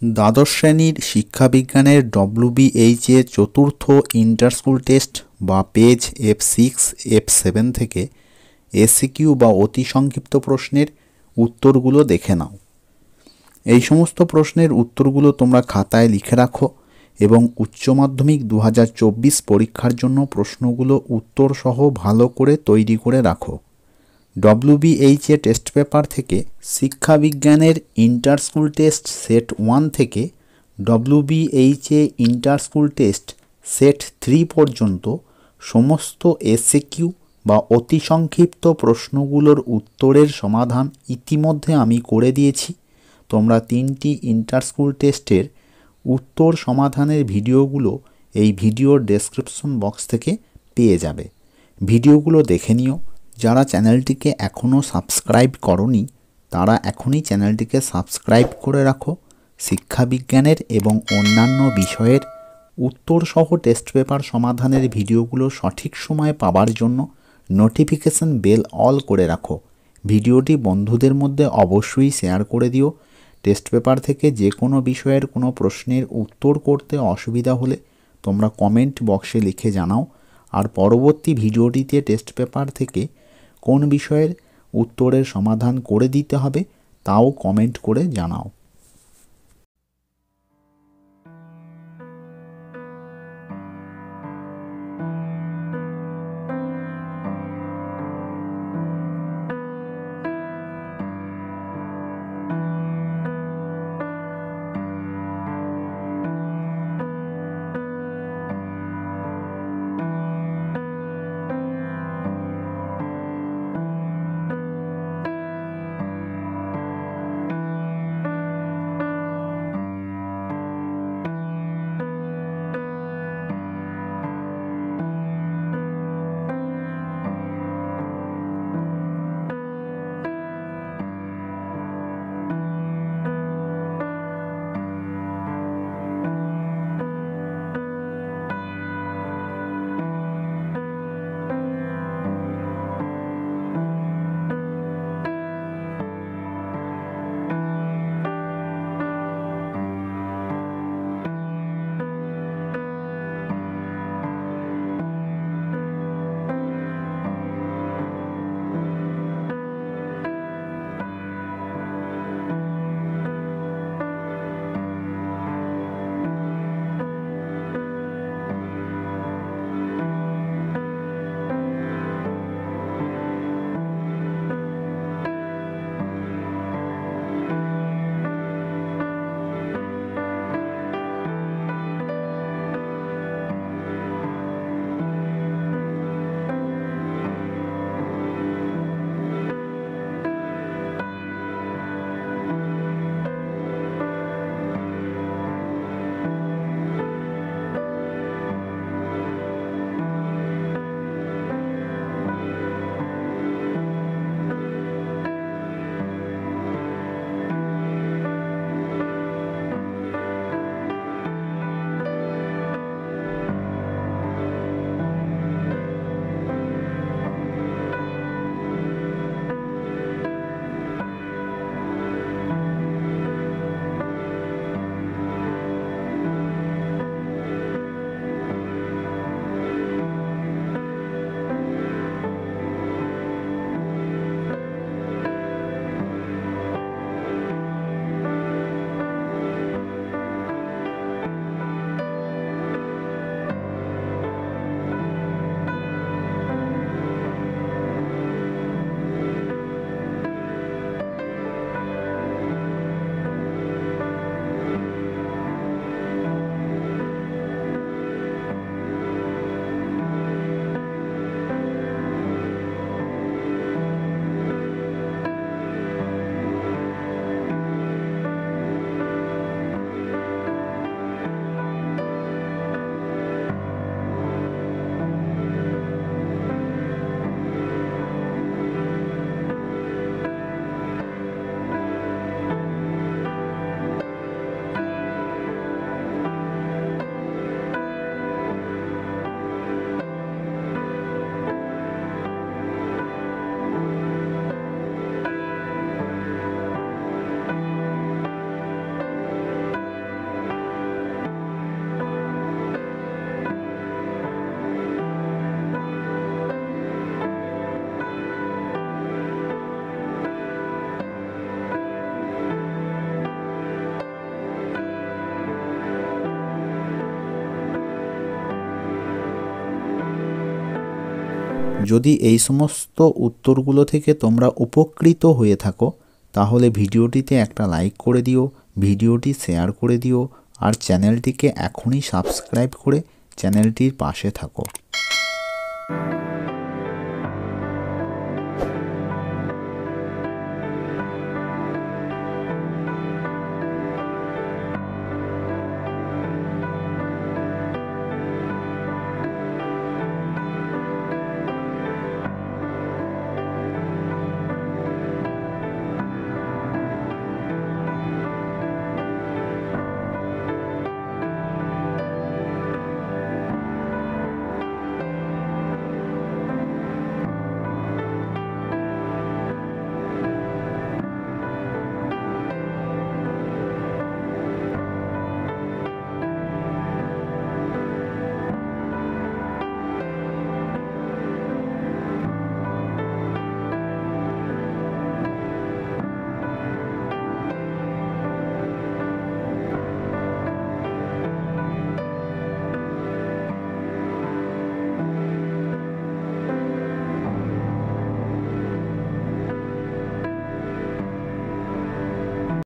দ্বাদশ শ্রেণীর শিক্ষাবিজ্ঞানের WBH এর চতুর্থ ইন্টার স্কুল টেস্ট বা পেজ F6 F7 থেকে এসিকিউ বা অতি সংক্ষিপ্ত প্রশ্নের উত্তরগুলো দেখে নাও। এই সমস্ত প্রশ্নের উত্তরগুলো তোমরা খাতায় লিখে রাখো এবং উচ্চ মাধ্যমিক 2024 পরীক্ষার জন্য প্রশ্নগুলো উত্তর সহ ভালো করে তৈরি করে রাখো। WBH টেস্ট পেপার থেকে শিক্ষাবিজ্ঞানের ইন্টার স্কুল টেস্ট সেট 1 থেকে WBH inter school test set 3 পর্যন্ত সমস্ত এসিকিউ বা অতি সংক্ষিপ্ত প্রশ্নগুলোর উত্তরের সমাধান ইতিমধ্যে আমি করে দিয়েছি। তোমরা 3টি ইন্টার স্কুল টেস্টের উত্তর সমাধানের ভিডিওগুলো এই ভিডিওর ডেসক্রিপশন বক্স থেকে পেয়ে যাবে। ভিডিওগুলো দেখে নিও। যারা চ্যানেলটিকে এখনও সাবস্ক্রাইব করনি তারা এখনই চ্যানেলটিকে সাবস্ক্রাইব করে রাখো। শিক্ষাবিজ্ঞানের এবং অন্যান্য বিষয়ের উত্তরসহ টেস্ট পেপার সমাধানের ভিডিওগুলো সঠিক সময়ে পাওয়ার জন্য নোটিফিকেশন বেল অল করে রাখো। ভিডিওটি বন্ধুদের মধ্যে অবশ্যই শেয়ার করে দিও। টেস্ট পেপার থেকে যে কোনো বিষয়ের কোনো প্রশ্নের উত্তর করতে অসুবিধা হলে তোমরা কমেন্ট বক্সে লিখে জানাও। আর পরবর্তী ভিডিওটিতে টেস্ট পেপার থেকে কোন বিষয়ের উত্তরের সমাধান করে দিতে হবে তাও কমেন্ট করে জানাও। যদি এই সমস্ত উত্তরগুলো থেকে তোমরা উপকৃত হয়ে থাকো তাহলে ভিডিওটিতে একটা লাইক করে দিও, ভিডিওটি শেয়ার করে দিও আর চ্যানেলটিকে এখনই সাবস্ক্রাইব করে চ্যানেলটির পাশে থাকো।